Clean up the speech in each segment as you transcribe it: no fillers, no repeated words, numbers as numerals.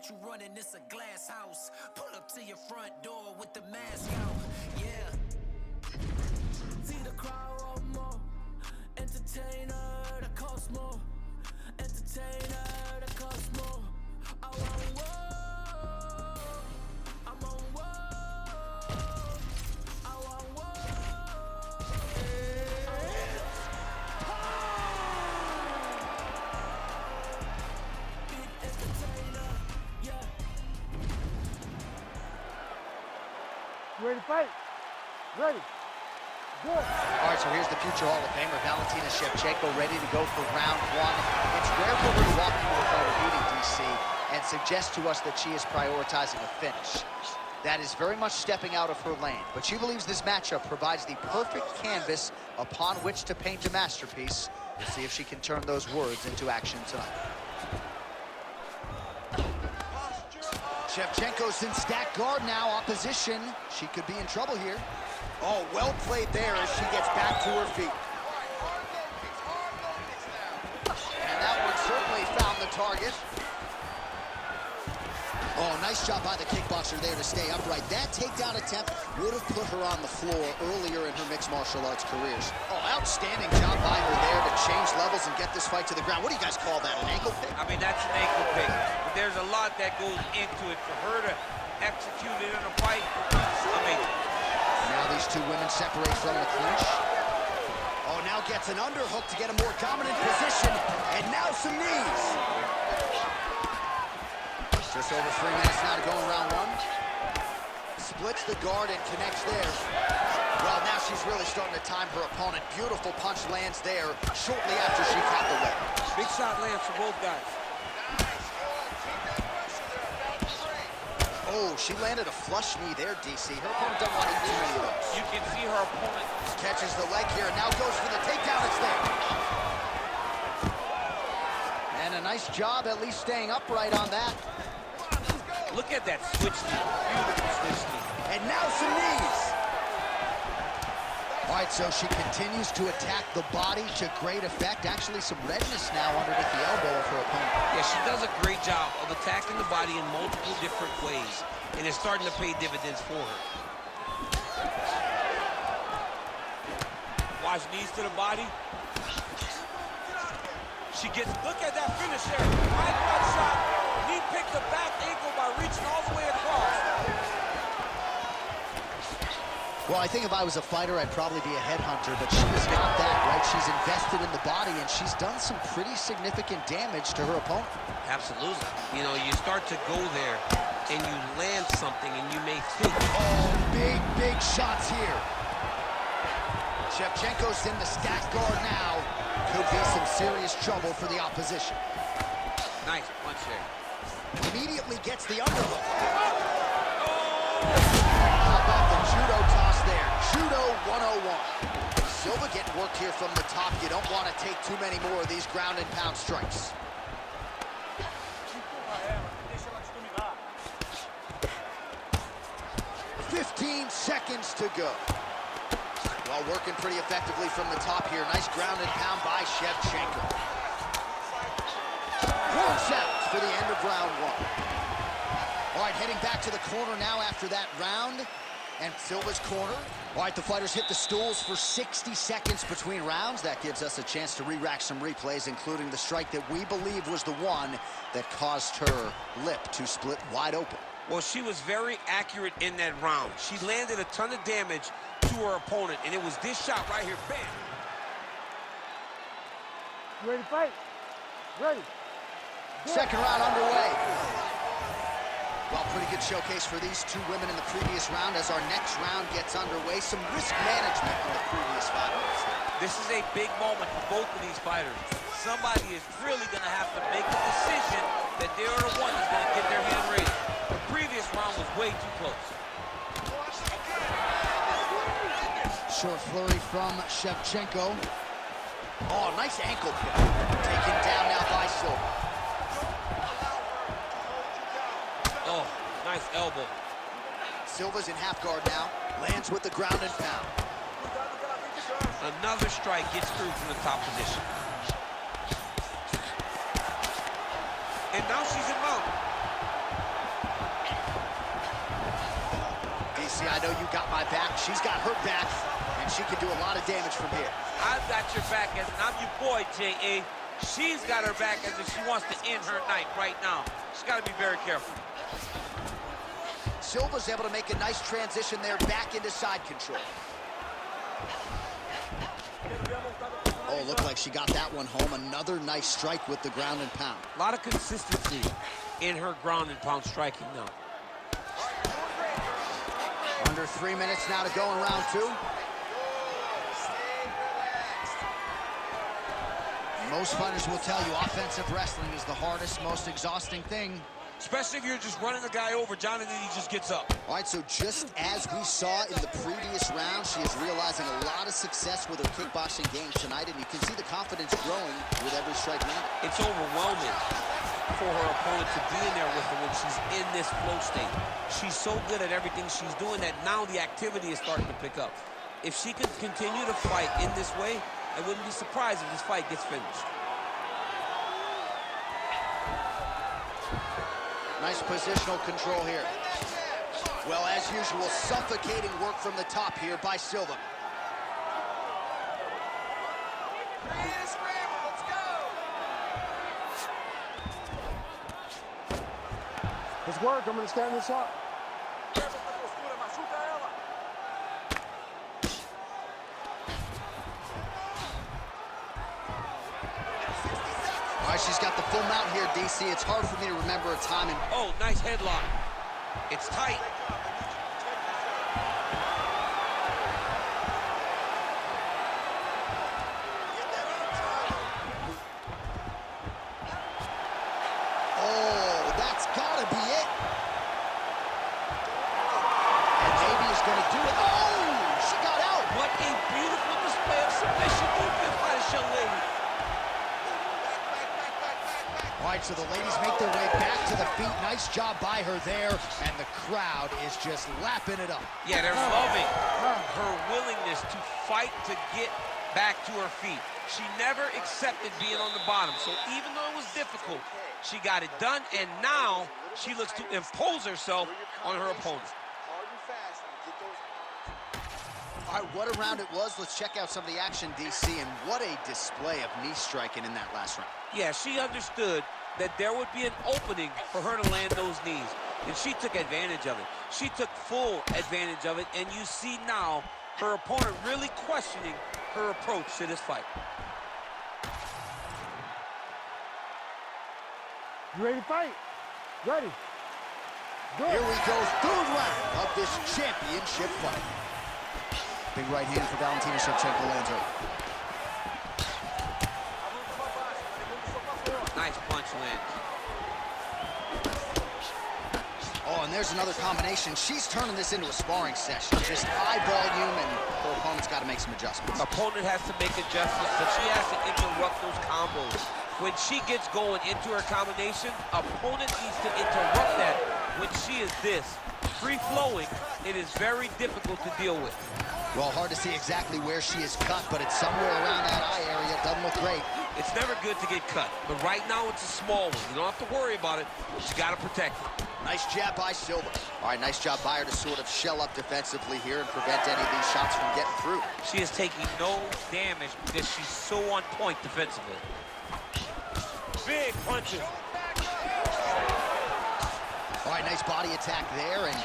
what you running, it's a glass house. Pull up to your front door with the mask out, yeah. See the crowd want more. Entertainer that costs more. Entertainer that costs more. I want war. I'm on war. I want war. Big entertainer, yeah. You ready to fight? Ready. Good. All right, so here's the future Hall of Famer, Valentina Shevchenko, ready to go for round one. It's rare for her to walk into a fight of beauty, DC, and suggest to us that she is prioritizing a finish. That is very much stepping out of her lane, but she believes this matchup provides the perfect canvas upon which to paint a masterpiece. We'll see if she can turn those words into action tonight. Shevchenko's in stacked guard now, opposition. She could be in trouble here. Oh, well played there as she gets back to her feet. And that one certainly found the target. Oh, nice job by the kickboxer there to stay upright. That takedown attempt would have put her on the floor earlier in her mixed martial arts careers. Oh, outstanding job by her there to change levels and get this fight to the ground. What do you guys call that, an ankle pick? I mean, that's an ankle pick. But there's a lot that goes into it. For her to execute it in a fight, amazing. Now these two women separate from the clinch. Oh, now gets an underhook to get a more dominant position. And now some knees. Just over 3 minutes now to go in round one. Splits the guard and connects there. Well, now she's really starting to time her opponent. Beautiful punch lands there shortly after she caught the leg. Big shot lands for both guys. Oh, she landed a flush knee there, DC. Her opponent doesn't want to eat too many of those. You can see her opponent. Catches the leg here and now goes for the takedown. It's there. And a nice job at least staying upright on that. Look at that switch knee. Beautiful switch knee. And now some knees. All right, so she continues to attack the body to great effect. Actually, some redness now underneath the elbow of her opponent. Yeah, she does a great job of attacking the body in multiple different ways, and it's starting to pay dividends for her. Watch knees to the body. She gets, look at that finish there. High blood shot. He picked the back ankle by reaching all the way across. Well, I think if I was a fighter, I'd probably be a headhunter, but she is not that, right? She's invested in the body, and she's done some pretty significant damage to her opponent. Absolutely. You know, you start to go there, and you land something, and you may think. Oh, big shots here. Shevchenko's in the stacked guard now. Could be some serious trouble for the opposition. Nice punch there. Immediately gets the underhook. How about the judo toss there? Judo 101. Silva getting work here from the top. You don't want to take too many more of these ground and pound strikes. "15 seconds to go." Well, working pretty effectively from the top here. Nice ground and pound by Shevchenko. Points out for the end of round one. All right, heading back to the corner now after that round. And Silva's corner. All right, the fighters hit the stools for 60 seconds between rounds. That gives us a chance to re-rack some replays, including the strike that we believe was the one that caused her lip to split wide open. Well, she was very accurate in that round. She landed a ton of damage to her opponent, and it was this shot right here. Bam! You ready to fight? Ready. Good. Second round underway. Well, pretty good showcase for these two women in the previous round. As our next round gets underway, some risk management in the previous 5 minutes. This is a big moment for both of these fighters. Somebody is really going to have to make a decision that they are the one that's going to get their hand raised. The previous round was way too close. Short flurry from Shevchenko. Oh, nice ankle pick. Taken down now by Silva. Oh, nice elbow. Silva's in half guard now. Lands with the ground and pound. Another strike gets through from the top position. And now she's in mount. I know you got my back. She's got her back, and she can do a lot of damage from here. I've got your back as I'm your boy, J.A. She's got her back as if she wants to end her night right now. She's got to be very careful. Silva's able to make a nice transition there back into side control. Oh, looked like she got that one home. Another nice strike with the ground and pound. A lot of consistency in her ground and pound striking now. Under 3 minutes now to go in round 2. Most fighters will tell you offensive wrestling is the hardest, most exhausting thing. Especially if you're just running the guy over, John, and then he just gets up. All right, so just as we saw in the previous round, she is realizing a lot of success with her kickboxing game tonight, and you can see the confidence growing with every strike landed. It's overwhelming for her opponent to be in there with her when she's in this flow state. She's so good at everything she's doing that now the activity is starting to pick up. If she can continue to fight in this way, I wouldn't be surprised if this fight gets finished. Nice positional control here. Well, as usual, suffocating work from the top here by Silva. Let's work. I'm going to stand this up. All right, she's got the full mount here, DC. It's hard for me to remember a time. Oh, nice headlock. It's tight. Oh, that's gotta be it. And maybe he's gonna do it. Oh, she got out. What a beautiful display of submission movement by this young lady. All right, so the ladies make their way back to the feet. Nice job by her there, and the crowd is just lapping it up. Yeah, they're loving her willingness to fight to get back to her feet. She never accepted being on the bottom, so even though it was difficult, she got it done, and now she looks to impose herself on her opponent. All right, what a round it was. Let's check out some of the action, DC, and what a display of knee striking in that last round. Yeah, she understood that there would be an opening for her to land those knees, and she took advantage of it. She took full advantage of it, and you see now her opponent really questioning her approach to this fight. You ready to fight? Ready. Good. Here we go, third round of this championship fight. Big right hand for Valentina Shevchenko lands her. Nice punch lands. Oh, and there's another combination. She's turning this into a sparring session. Just high volume, and her opponent's got to make some adjustments. Opponent has to make adjustments, but she has to interrupt those combos. When she gets going into her combination, opponent needs to interrupt that. When she is this free-flowing, it is very difficult to deal with. Well, hard to see exactly where she is cut, but it's somewhere around that eye area. It doesn't look great. It's never good to get cut, but right now it's a small one. You don't have to worry about it. You got to protect it. Nice jab by Silva. All right, nice job by her to sort of shell up defensively here and prevent any of these shots from getting through. She is taking no damage because she's so on point defensively. Big punches. All right, nice body attack there, and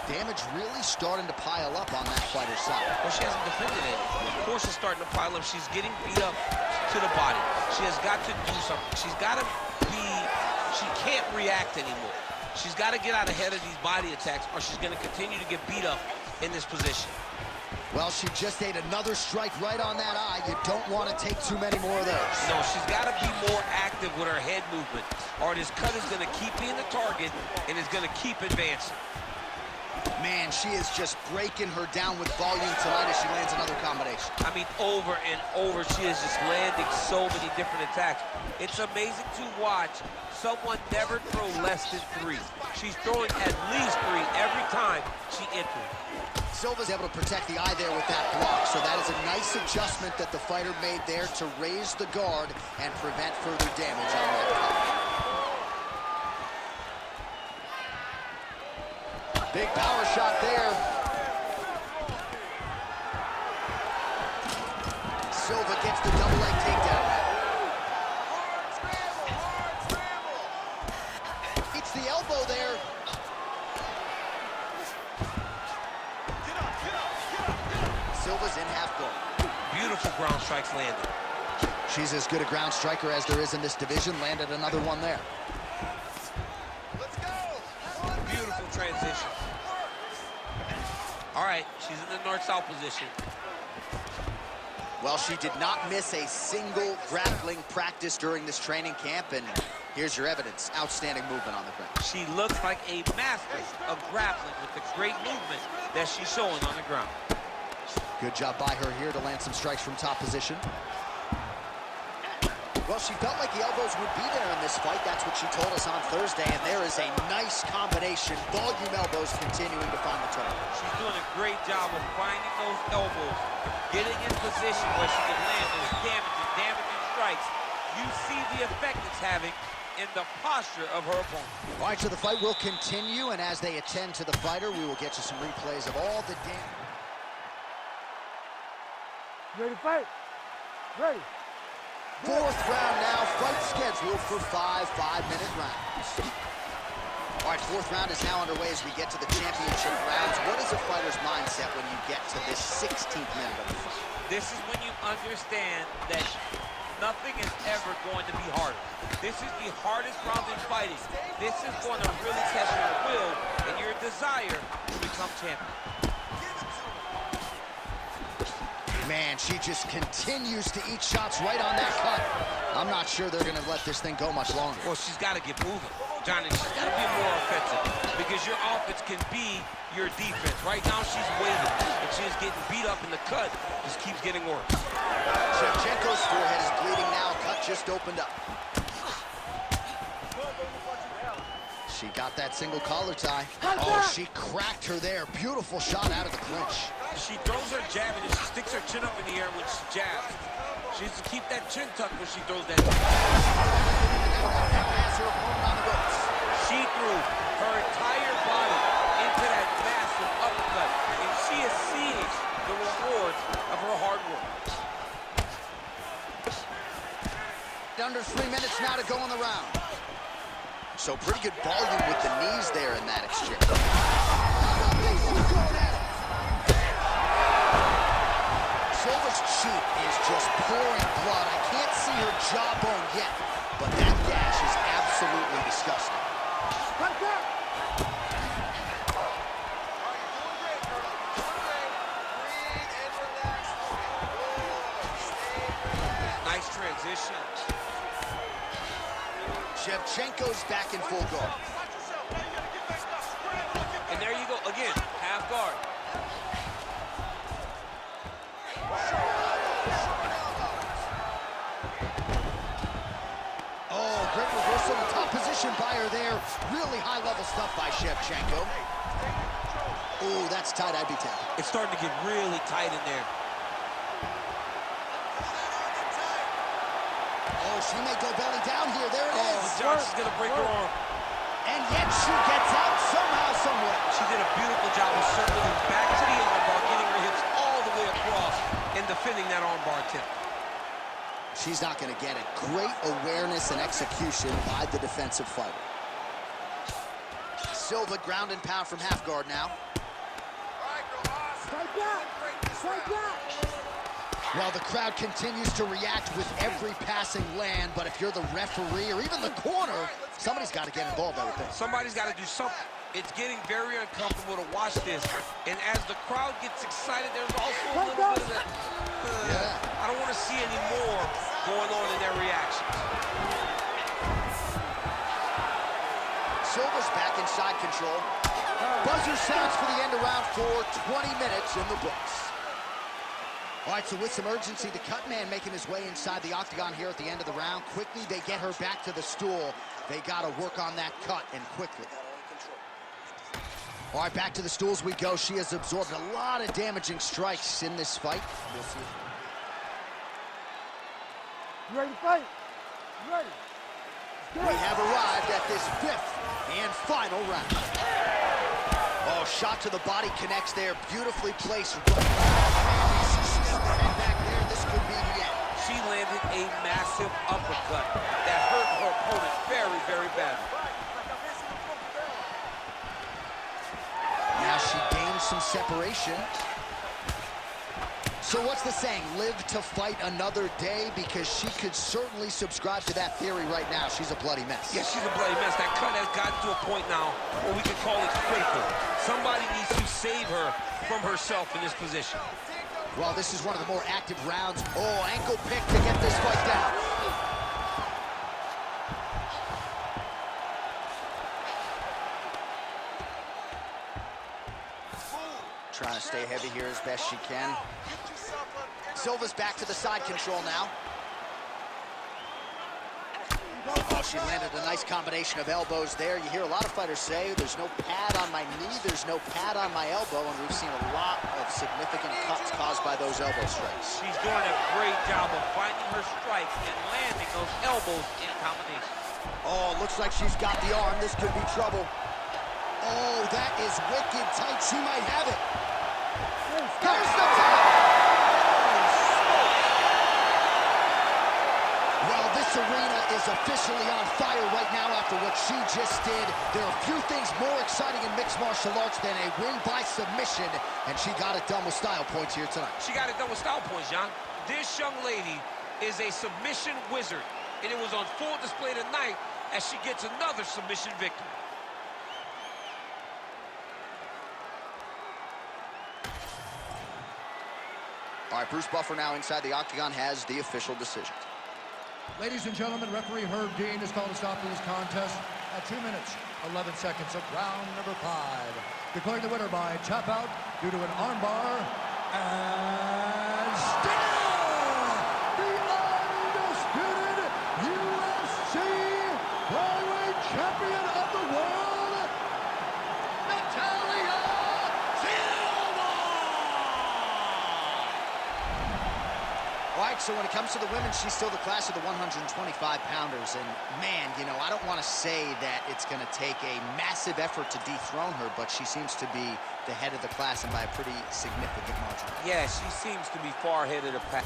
damage really starting to pile up on that fighter's side. Well, she hasn't defended it. Of course it's starting to pile up. She's getting beat up to the body. She has got to do something. She's got to be, she can't react anymore. She's got to get out ahead of these body attacks, or she's going to continue to get beat up in this position. Well, she just ate another strike right on that eye. You don't want to take too many more of those. No, she's got to be more active with her head movement, or this cut is going to keep being the target and is going to keep advancing. Man, she is just breaking her down with volume tonight as she lands another combination. I mean, over and over, she is just landing so many different attacks. It's amazing to watch someone never throw less than 3. She's throwing at least 3 every time she enters. Silva's able to protect the eye there with that block, so that is a nice adjustment that the fighter made there to raise the guard and prevent further damage on that cut. Big power shot there. Silva gets the double leg takedown. It's the elbow there. Silva's in half guard. Beautiful ground strikes landed. She's as good a ground striker as there is in this division. Landed another one there. Beautiful transition. All right, she's in the north-south position. Well, she did not miss a single grappling practice during this training camp, and here's your evidence. Outstanding movement on the ground. She looks like a master of grappling with the great movement that she's showing on the ground. Good job by her here to land some strikes from top position. Well, she felt like the elbows would be there in this fight. That's what she told us on Thursday, and there is a nice combination. Volume elbows continuing to find the target. She's doing a great job of finding those elbows, getting in position where she can land those damaging strikes. You see the effect it's having in the posture of her opponent. All right, so the fight will continue, and as they attend to the fighter, we will get you some replays of all the damage. Ready to fight? Ready. Fourth round now, fight scheduled for 5 5-minute rounds. All right, fourth round is now underway as we get to the championship rounds. What is a fighter's mindset when you get to this 16th minute of the fight? This is when you understand that nothing is ever going to be harder. This is the hardest round in fighting. This is going to really test your will and your desire to become champion. Man, she just continues to eat shots right on that cut. I'm not sure they're going to let this thing go much longer. Well, she's got to get moving. Johnny, she's got to be more offensive because your offense can be your defense. Right now, she's waiting, and she is getting beat up, and the cut just keeps getting worse. Shevchenko's forehead is bleeding now. Cut just opened up. She got that single collar tie. Oh, she cracked her there. Beautiful shot out of the clinch. She throws her jab, and she sticks her chin up in the air when she jabs. She needs to keep that chin tucked when she throws that. She threw her entire body into that massive uppercut, and she is seeing the rewards of her hard work. Under 3 minutes now to go in the round. So pretty good volume with the knees there in that exchange. Silva's cheek is just pouring blood. I can't see her jawbone yet, but that gash is absolutely disgusting. Nice transition. Shevchenko's back in full guard. And there you go, again, half guard. Oh, great reversal in top position by her there. Really high-level stuff by Shevchenko. Oh, that's tight. I'd be tapped. It's starting to get really tight in there. Oh, she may go belly down here. There it is. Johnson's gonna break her arm. And yet she gets out somehow, somewhere. She did a beautiful job of circling back to the armbar, getting her hips all the way across and defending that armbar attempt. She's not going to get it. Great awareness and execution by the defensive fighter. Silva ground and pound from half guard now. Strike back! Strike back! Well, the crowd continues to react with every passing land, but if you're the referee or even the corner, somebody's got to get involved, I would think. Somebody's got to do something. It's getting very uncomfortable to watch this. And as the crowd gets excited, there's also a little bit of that, I don't want to see any more going on in their reactions. Silva's back in side control. Buzzer sounds for the end of round 4, 20 minutes in the books. All right, so with some urgency, the cut man making his way inside the octagon here at the end of the round. Quickly, they get her back to the stool. They got to work on that cut, and quickly. All right, back to the stools we go. She has absorbed a lot of damaging strikes in this fight. We'll see. You ready to fight? You ready? We have arrived at this 5th and final round. Oh, shot to the body connects there. Beautifully placed. Right back there. This could be the end. she landed a massive uppercut that hurt her opponent very, very badly. Now she gains some separation. So what's the saying? Live to fight another day? Because she could certainly subscribe to that theory right now. She's a bloody mess. Yeah, she's a bloody mess. That cut has gotten to a point now where we can call it critical. Somebody needs to save her from herself in this position. Well, this is one of the more active rounds. Oh, ankle pick to get this fight down. Trying to stay heavy here as best she can. Silva's back to the side control now. Oh, she landed a nice combination of elbows there. You hear a lot of fighters say, there's no pad on my knee, there's no pad on my elbow, and we've seen a lot of significant cuts caused by those elbow strikes. She's doing a great job of finding her strikes and landing those elbows in combination. Oh, looks like she's got the arm. This could be trouble. Oh, that is wicked tight. She might have it. There's the tap! Well, this arena is officially on fire right now after what she just did. There are few things more exciting in mixed martial arts than a win by submission, and she got it done with style points here tonight. She got it done with style points, John. This young lady is a submission wizard, and it was on full display tonight as she gets another submission victory. All right, Bruce Buffer now inside the octagon has the official decision. Ladies and gentlemen, referee Herb Dean has called a stop to this contest at 2 minutes, 11 seconds of round number 5. Declaring the winner by tap out due to an armbar and still the undisputed UFC flyweight champion of the world, Natalia Silva! All right, so when it comes to the women, she's still the class of the 125-pounders. And, man, you know, I don't want to say that it's going to take a massive effort to dethrone her, but she seems to be the head of the class and by a pretty significant margin. Yeah, she seems to be far ahead of the pack.